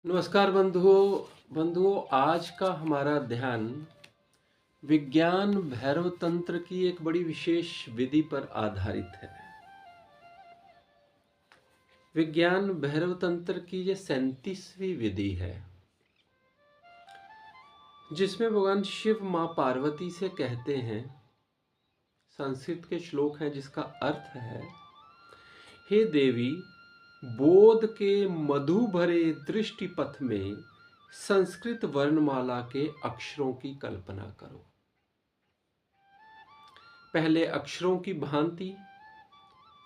नमस्कार बंधुओं, आज का हमारा ध्यान विज्ञान भैरव तंत्र की एक बड़ी विशेष विधि पर आधारित है। विज्ञान भैरव तंत्र की ये 37वीं विधि है, जिसमें भगवान शिव माँ पार्वती से कहते हैं, संस्कृत के श्लोक हैं जिसका अर्थ है, हे देवी, बोध के मधु भरे दृष्टि पथ में संस्कृत वर्णमाला के अक्षरों की कल्पना करो। पहले अक्षरों की भांति,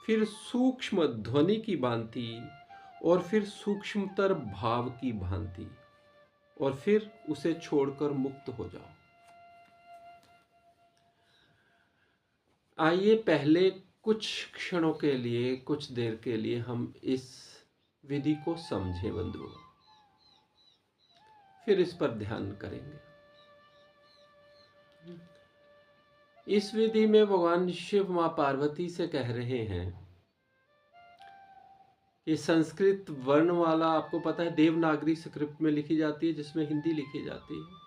फिर सूक्ष्म ध्वनि की भांति, और फिर सूक्ष्मतर भाव की भांति, और फिर उसे छोड़कर मुक्त हो जाओ। आइए पहले कुछ क्षणों के लिए, कुछ देर के लिए हम इस विधि को समझें बंधुओं, फिर इस पर ध्यान करेंगे। इस विधि में भगवान शिव मां पार्वती से कह रहे हैं, ये संस्कृत वर्णमाला आपको पता है देवनागरी स्क्रिप्ट में लिखी जाती है, जिसमें हिंदी लिखी जाती है।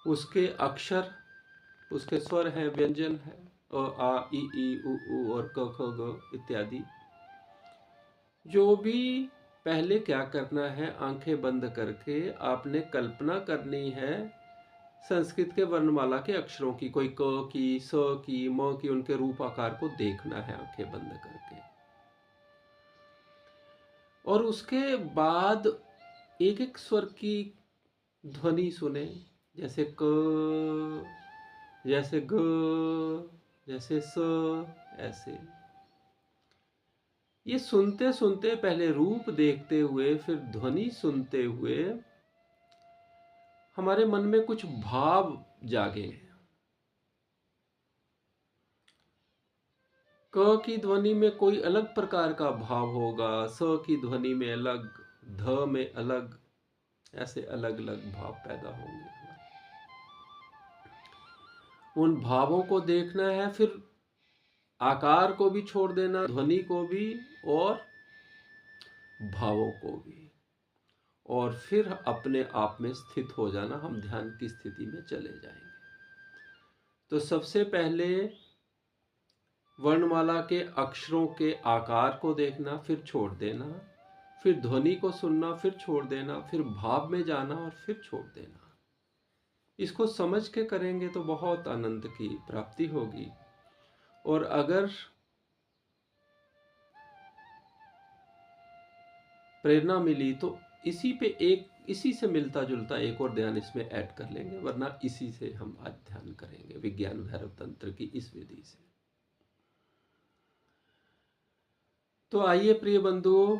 उसके अक्षर, उसके स्वर हैं, व्यंजन है, आ ई उ और क ख ग इत्यादि। जो भी पहले क्या करना है, आंखें बंद करके आपने कल्पना करनी है संस्कृत के वर्णमाला के अक्षरों की, कोई क की, स की, म की, उनके रूप आकार को देखना है आंखें बंद करके। और उसके बाद एक एक स्वर की ध्वनि सुने, जैसे क, जैसे ग, जैसे स, ऐसे। ये सुनते सुनते, पहले रूप देखते हुए फिर ध्वनि सुनते हुए, हमारे मन में कुछ भाव जागे। क की ध्वनि में कोई अलग प्रकार का भाव होगा, स की ध्वनि में अलग, ध में अलग, ऐसे अलग अलग भाव पैदा होंगे। उन भावों को देखना है, फिर आकार को भी छोड़ देना, ध्वनि को भी और भावों को भी, और फिर अपने आप में स्थित हो जाना। हम ध्यान की स्थिति में चले जाएंगे। तो सबसे पहले वर्णमाला के अक्षरों के आकार को देखना, फिर छोड़ देना, फिर ध्वनि को सुनना, फिर छोड़ देना, फिर भाव में जाना और फिर छोड़ देना। इसको समझ के करेंगे तो बहुत आनंद की प्राप्ति होगी। और अगर प्रेरणा मिली तो इसी से मिलता जुलता एक और ध्यान इसमें ऐड कर लेंगे, वरना इसी से हम आज ध्यान करेंगे, विज्ञान भैरव तंत्र की इस विधि से। तो आइए प्रिय बंधुओं,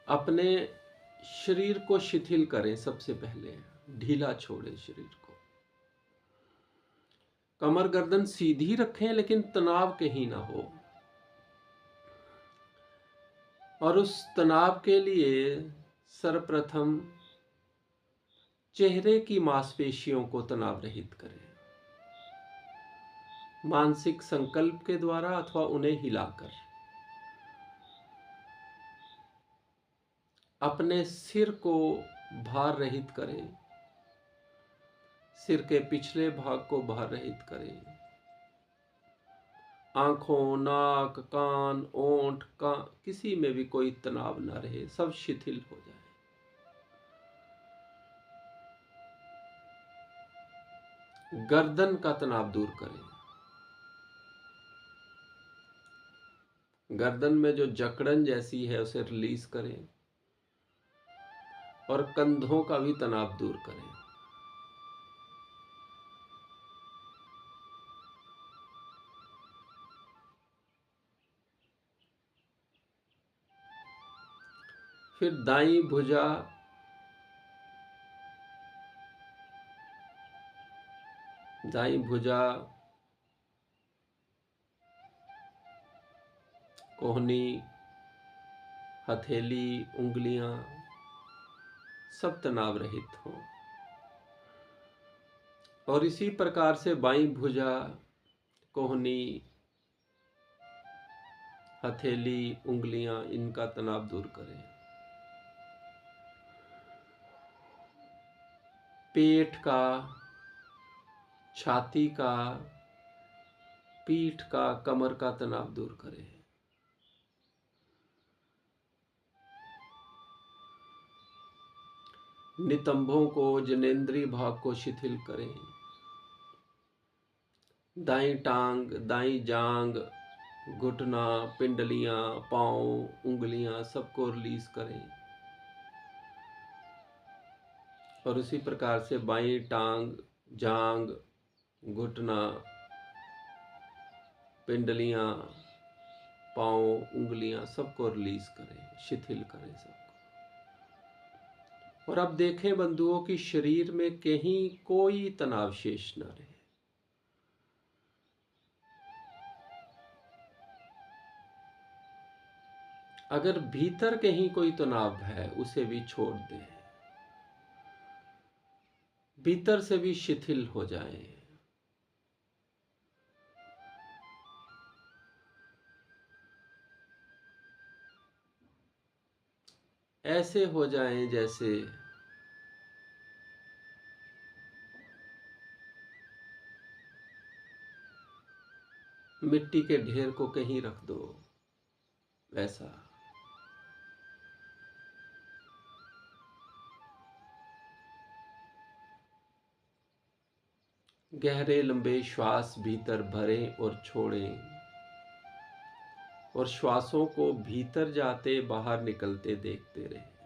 अपने शरीर को शिथिल करें। सबसे पहले ढीला छोड़ें शरीर को, कमर गर्दन सीधी रखें, लेकिन तनाव कहीं ना हो। और उस तनाव के लिए सर्वप्रथम चेहरे की मांसपेशियों को तनाव रहित करें, मानसिक संकल्प के द्वारा अथवा उन्हें हिलाकर। अपने सिर को भार रहित करें, सिर के पिछले भाग को भार रहित करें। आंखों, नाक, कान, ओंठ का किसी में भी कोई तनाव ना रहे, सब शिथिल हो जाए। गर्दन का तनाव दूर करें, गर्दन में जो जकड़न जैसी है उसे रिलीज करें, और कंधों का भी तनाव दूर करें। फिर दाईं भुजा, कोहनी, हथेली, उंगलियां सब तनाव रहित हो। और इसी प्रकार से बाईं भुजा, कोहनी, हथेली, उंगलियां, इनका तनाव दूर करें। पेट का, छाती का, पीठ का, कमर का तनाव दूर करें। नितंबों को, जनेंद्रीय भाग को शिथिल करें। दाईं टांग, दाईं जांग, घुटना, पिंडलियां, पांव, उंगलियां सबको रिलीज करें। और उसी प्रकार से बाईं टांग, जांग, घुटना, पिंडलियां, पांव, उंगलियां सबको रिलीज करें, शिथिल करें सबको। और अब देखें बंधुओं कि शरीर में कहीं कोई तनाव शेष न रहे। अगर भीतर कहीं कोई तनाव है उसे भी छोड़ दें, भीतर से भी शिथिल हो जाएं। ऐसे हो जाएं जैसे मिट्टी के ढेर को कहीं रख दो, वैसा। गहरे लंबे श्वास भीतर भरें और छोड़ें, और श्वासों को भीतर जाते बाहर निकलते देखते रहें।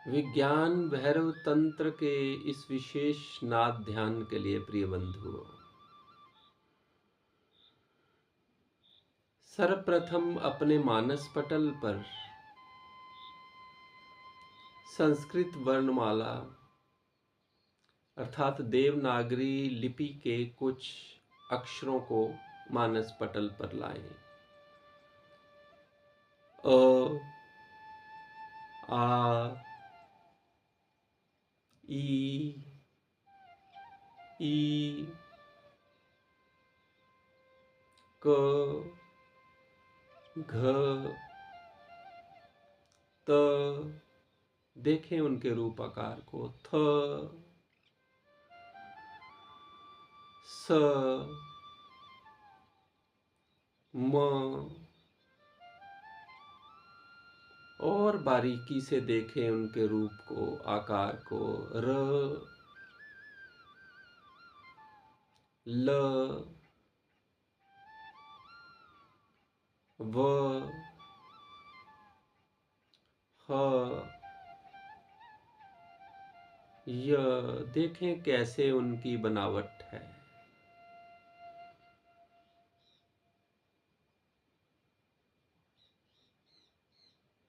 विज्ञान भैरव तंत्र के इस विशेष नाद ध्यान के लिए प्रिय बंधुओं, सर्वप्रथम अपने मानस पटल पर संस्कृत वर्णमाला अर्थात देवनागरी लिपि के कुछ अक्षरों को मानस पटल पर लाएं। अ, आ, ई, क, घ, त, देखें उनके रूप आकार को। थ, स, म, और बारीकी से देखें उनके रूप को, आकार को। र, ल, व, ह, य, देखें कैसे उनकी बनावट है।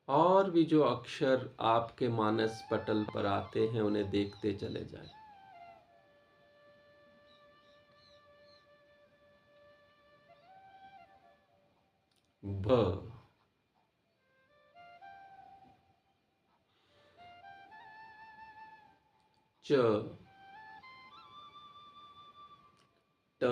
और भी जो अक्षर आपके मानस पटल पर आते हैं उन्हें देखते चले जाएं। ब, च, ट,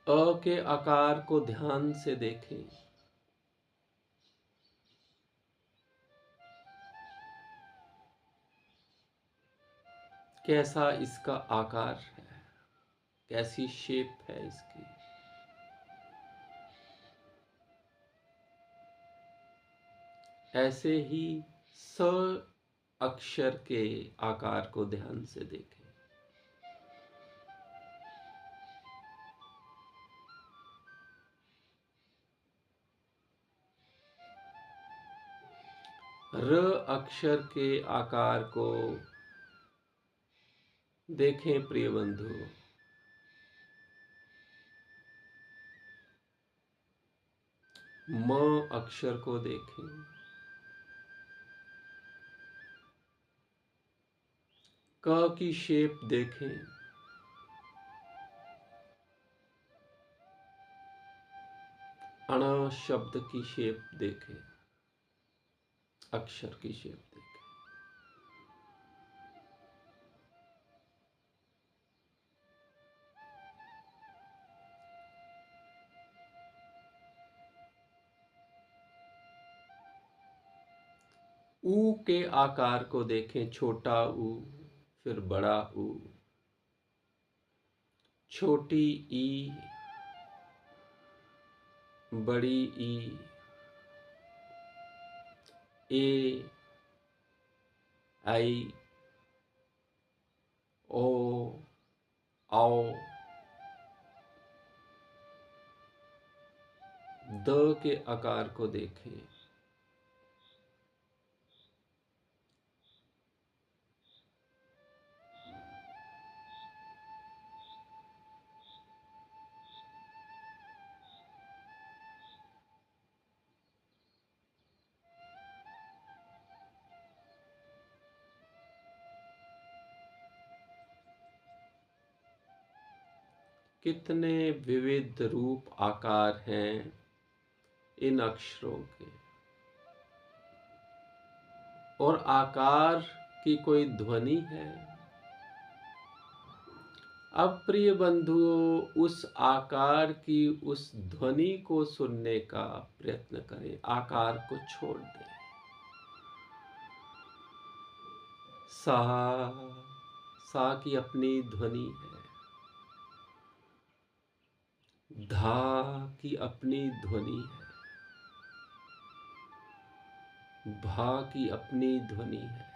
अ के आकार को ध्यान से देखें। कैसा इसका आकार है, कैसी शेप है इसकी। ऐसे ही स अक्षर के आकार को ध्यान से देखें। र अक्षर के आकार को देखें प्रिय बंधु। म अक्षर को देखें। क की शेप देखें। अण शब्द की शेप देखें। अक्षर की शेप देखें। ऊ के आकार को देखें। छोटा ऊ, फिर बड़ा ऊ, छोटी ई, बड़ी ई, ए, आई, ओ, आओ। द के आकार को देखें। कितने विविध रूप आकार हैं इन अक्षरों के, और आकार की कोई ध्वनि है। अब प्रिय बंधुओं, उस आकार की उस ध्वनि को सुनने का प्रयत्न करें। आकार को छोड़ दें। सा, सा की अपनी ध्वनि है। धा की अपनी ध्वनि है। भा की अपनी ध्वनि है।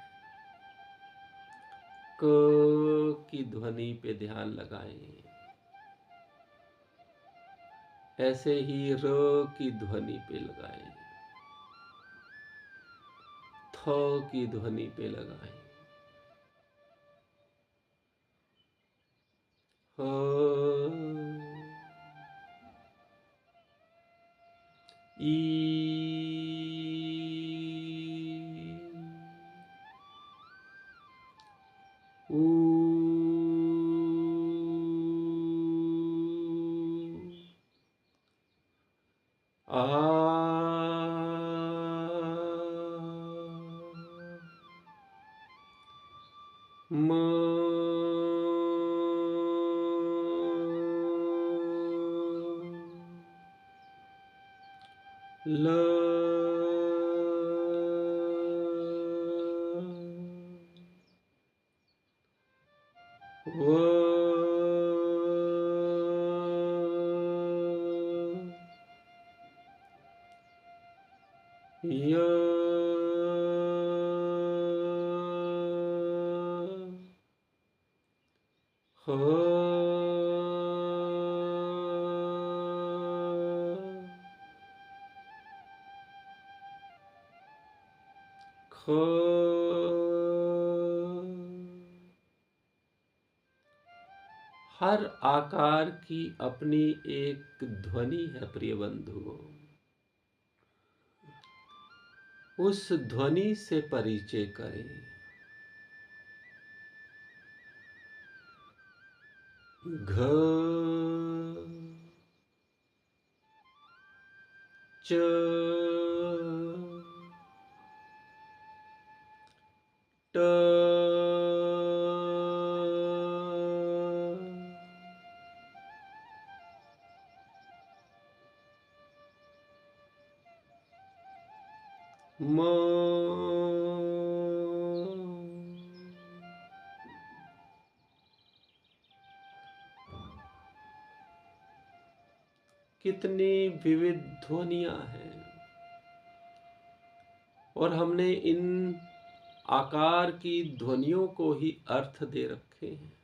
क की ध्वनि पे ध्यान लगाएं। ऐसे ही र की ध्वनि पे लगाएं। थ की ध्वनि पे लगाएं। ह, ई, ऊ, आ, म, ल, व, य, ह, ख, हर आकार की अपनी एक ध्वनि है प्रिय बंधुओं। उस ध्वनि से परिचय करें। घ, च, ट, म, कितनी विविध ध्वनियां हैं, और हमने इन आकार की ध्वनियों को ही अर्थ दे रखे हैं।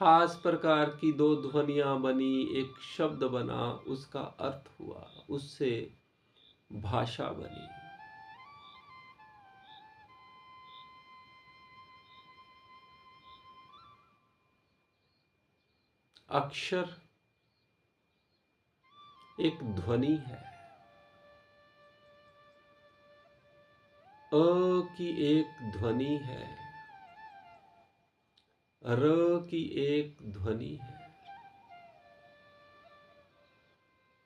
खास प्रकार की दो ध्वनियां बनी, एक शब्द बना, उसका अर्थ हुआ, उससे भाषा बनी। अक्षर एक ध्वनि है। अ की एक ध्वनि है, र की एक ध्वनि है,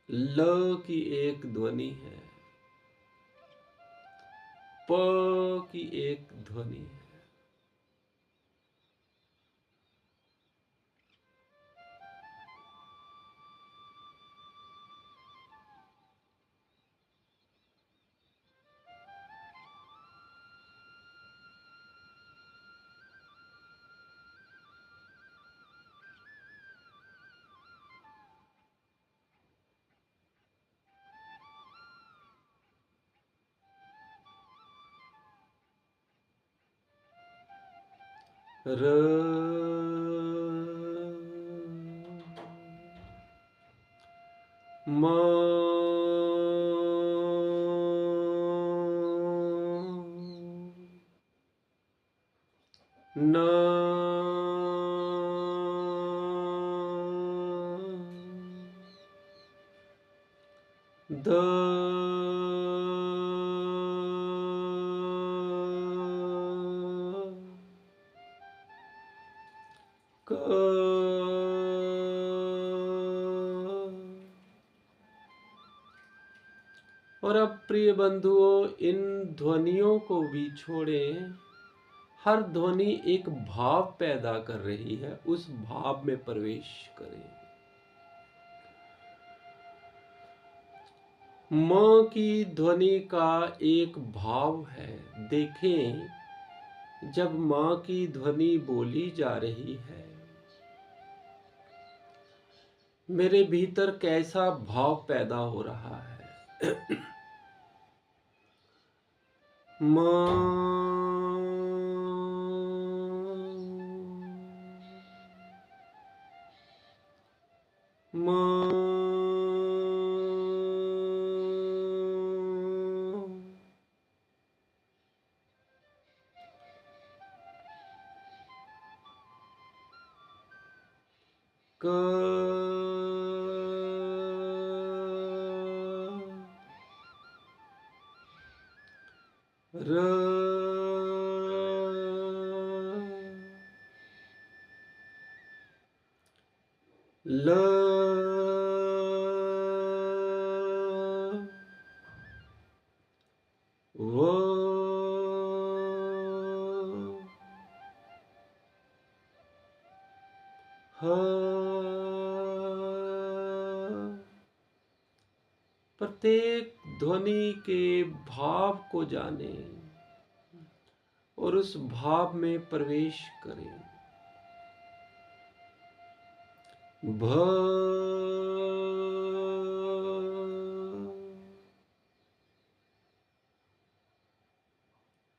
ल की एक ध्वनि है, प की एक ध्वनि है। र म न द क और अब प्रिय बंधुओं, इन ध्वनियों को भी छोड़ें। हर ध्वनि एक भाव पैदा कर रही है, उस भाव में प्रवेश करें। म की ध्वनि का एक भाव है। देखें, जब मां की ध्वनि बोली जा रही है, मेरे भीतर कैसा भाव पैदा हो रहा है। मां क र ल व ह। प्रत्येक ध्वनि के भाव को जाने और उस भाव में प्रवेश करें। भ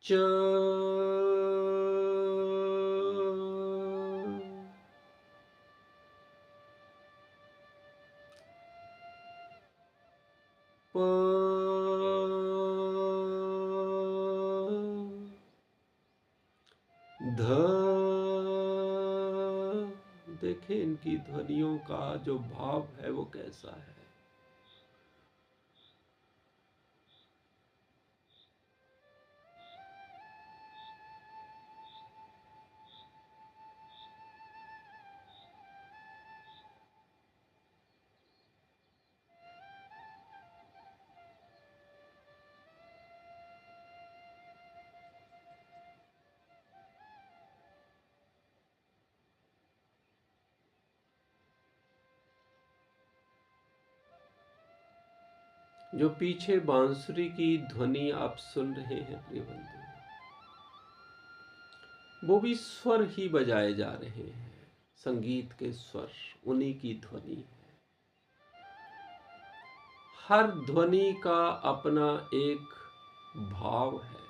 च प ध। देखें इनकी ध्वनियों का जो भाव है वो कैसा है। जो पीछे बांसुरी की ध्वनि आप सुन रहे हैं प्रिय बंधु, वो भी स्वर ही बजाए जा रहे हैं। संगीत के स्वर, उन्हीं की ध्वनि है। हर ध्वनि का अपना एक भाव है।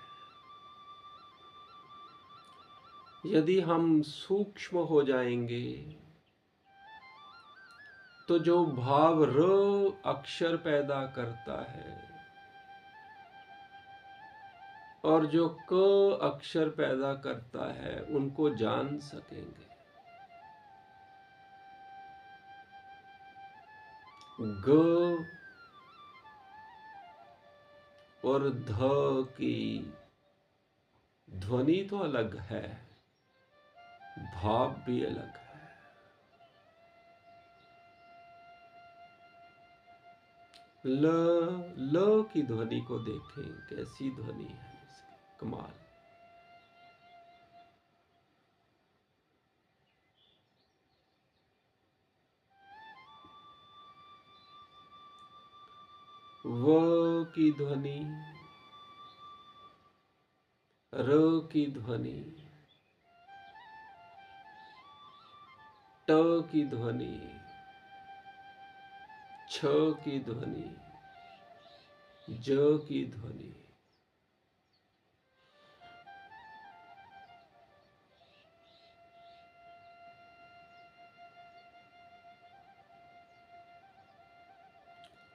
यदि हम सूक्ष्म हो जाएंगे तो जो भाव र अक्षर पैदा करता है और जो क अक्षर पैदा करता है उनको जान सकेंगे। ग और ध की ध्वनि तो अलग है, भाव भी अलग है। ल की ध्वनि को देखें, कैसी ध्वनि है इसकी, कमाल। व की ध्वनि, र की ध्वनि, ट की ध्वनि, छ की ध्वनि, ज की ध्वनि।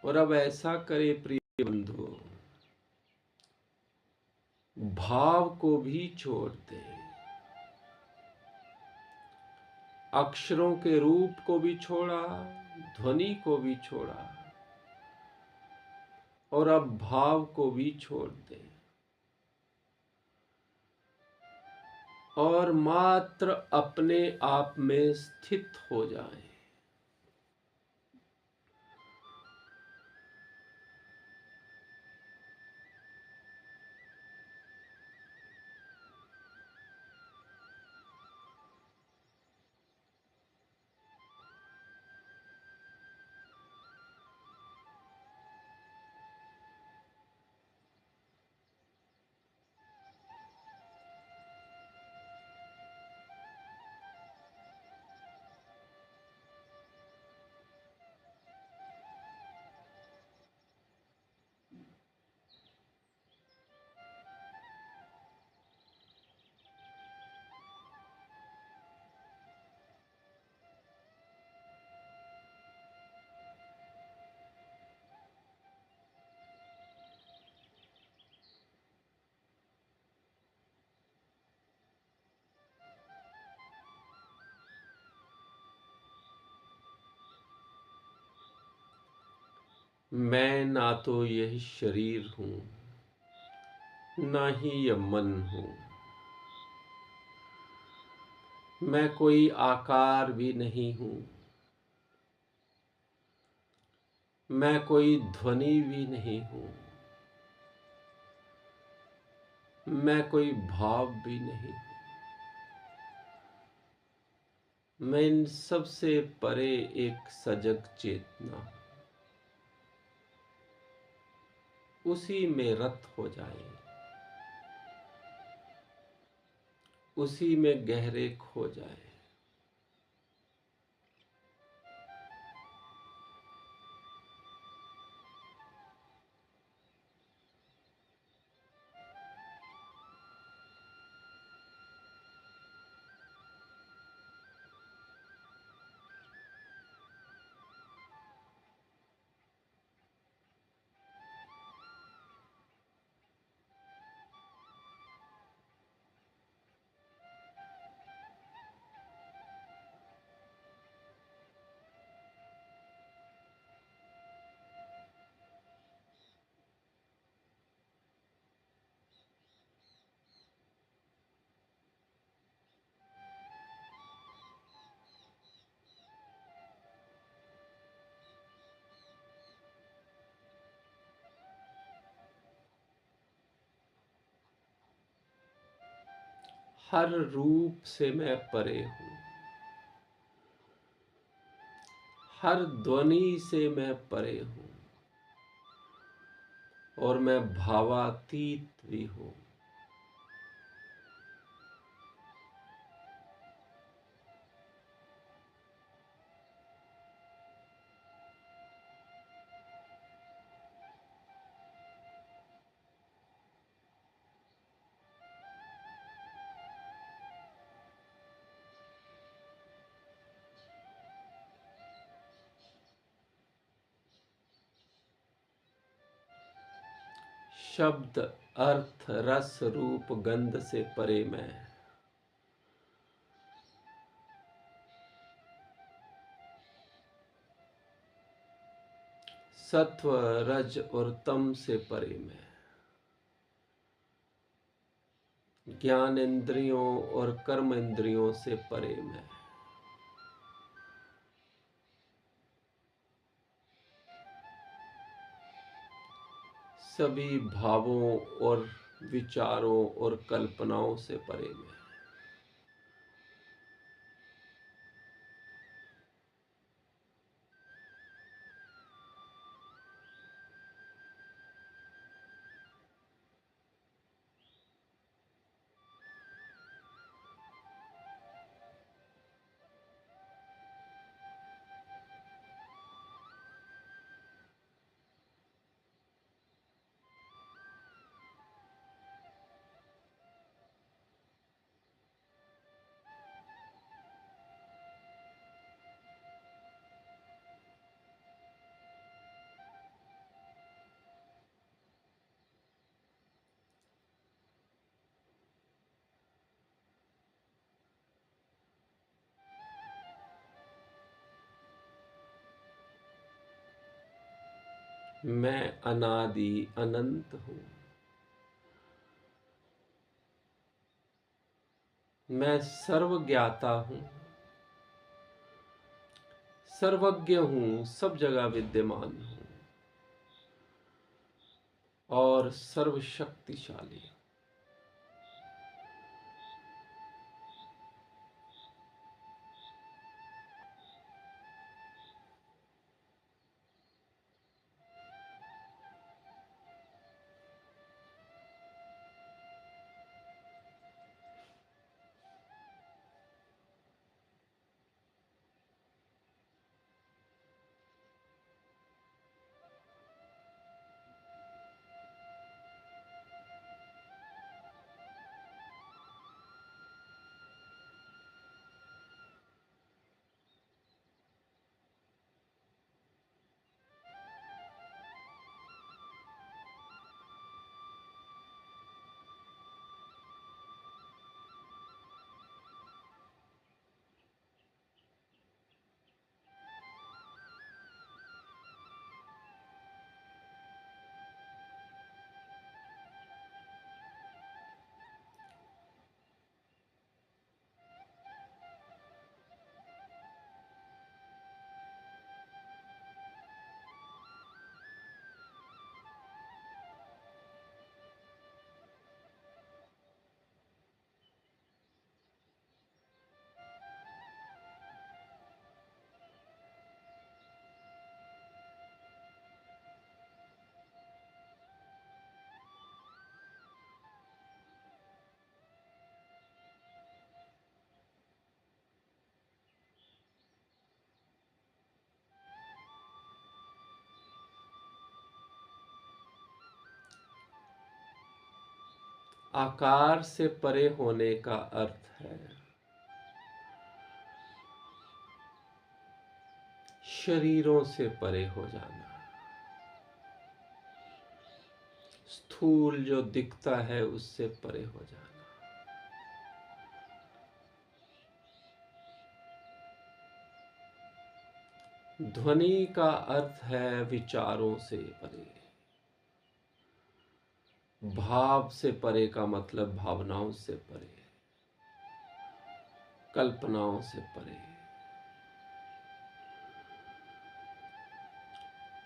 और अब ऐसा करे प्रिय बंधु, भाव को भी छोड़ दे, अक्षरों के रूप को भी छोड़ा, ध्वनि को भी छोड़ा और अब भाव को भी छोड़ दे और मात्र अपने आप में स्थित हो जाए। मैं ना तो यह शरीर हूं, ना ही यह मन हूं। मैं कोई आकार भी नहीं हूं, मैं कोई ध्वनि भी नहीं हूं, मैं कोई भाव भी नहीं हूं। मैं इन सब से परे एक सजग चेतना हूं। उसी में रत हो जाए, उसी में गहरे खो जाए। हर रूप से मैं परे हूं, हर ध्वनि से मैं परे हूं और मैं भावातीत भी हूं। शब्द अर्थ रस रूप गंध से परे मैं। सत्व रज और तम से परे मैं। ज्ञान इंद्रियों और कर्म इंद्रियों से परे मैं। सभी भावों और विचारों और कल्पनाओं से परे मैं। मैं अनादि अनंत हूँ। मैं सर्वज्ञाता हूँ, सर्वज्ञ हूँ, सब जगह विद्यमान हूँ और सर्वशक्तिशाली हूँ। आकार से परे होने का अर्थ है शरीरों से परे हो जाना। स्थूल जो दिखता है उससे परे हो जाना। ध्वनि का अर्थ है विचारों से परे। भाव से परे का मतलब भावनाओं से परे, कल्पनाओं से परे।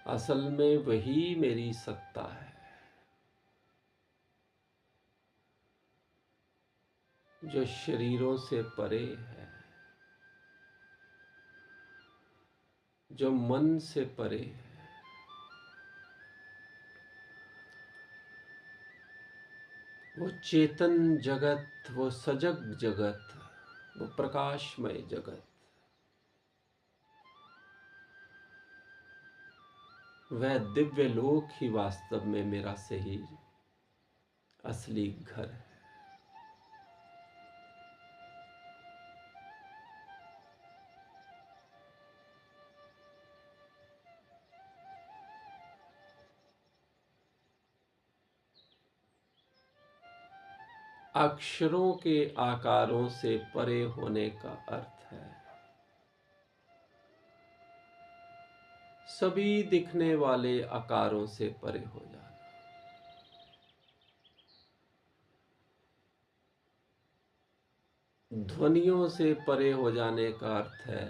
असल में वही मेरी सत्ता है जो शरीरों से परे है, जो मन से परे है। वो चेतन जगत, वो सजग जगत, वो प्रकाशमय जगत, वह दिव्य लोक ही वास्तव में मेरा सही असली घर है। अक्षरों के आकारों से परे होने का अर्थ है सभी दिखने वाले आकारों से परे हो जाना। ध्वनियों से परे हो जाने का अर्थ है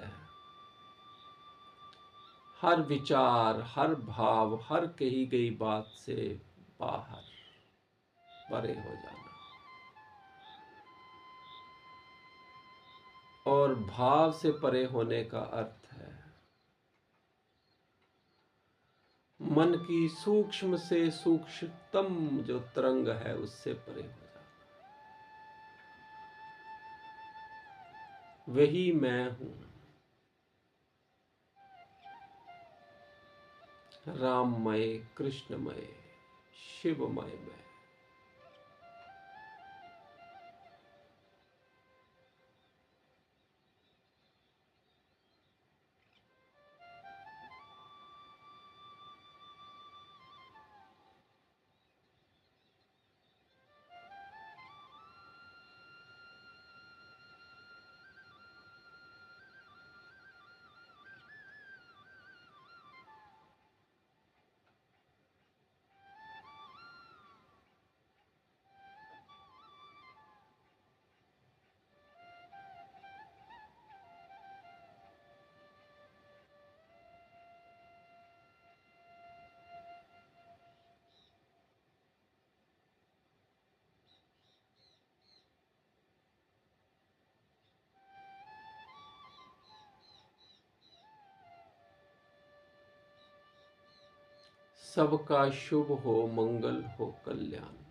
हर विचार, हर भाव, हर कही गई बात से बाहर, परे हो जाना। और भाव से परे होने का अर्थ है मन की सूक्ष्म से सूक्ष्मतम जो तरंग है उससे परे हो जाना। वही मैं हूं, राममय, कृष्णमय, शिवमय मैं। सबका शुभ हो, मंगल हो, कल्याण।